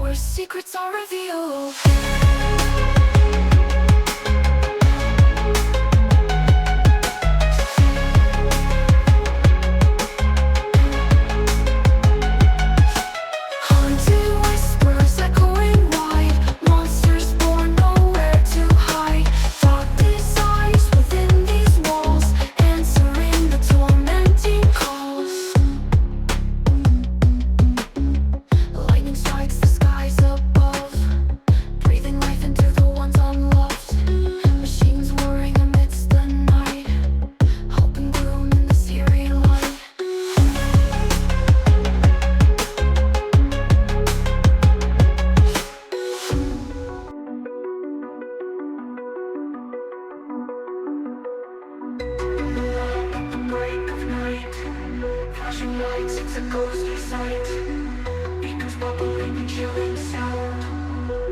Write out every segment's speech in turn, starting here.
where secrets are revealed. Haunted whispers echoing wide, monsters born nowhere to hide. Darkness eyes within these walls, answering the tormenting calls. Lightning strikes the skies above, breathing life into the ones unloved. Machines whirring amidst the night, hope and gloom in this eerie light. At the break of night, flashing lights, it's a ghostly sight. Beacons bubbling and chilling sound,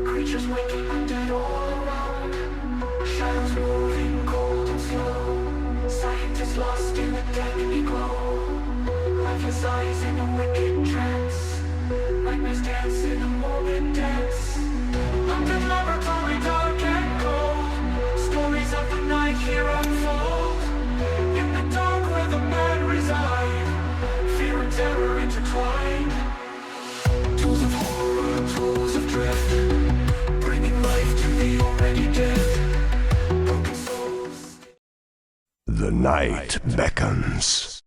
creatures waking undead all around. Shadows moving cold and slow, scientists lost in a deadly glow. Lifeless eyes in a wicked trance, nightmares dance in a morbid dance. Under laboratory dark and cold, stories of the night here unfold. In the dark where the mad reside, fear and terror intertwine. Tools of horror, tools of dread, bringing life to the already dead. Broken souls. The night beckons.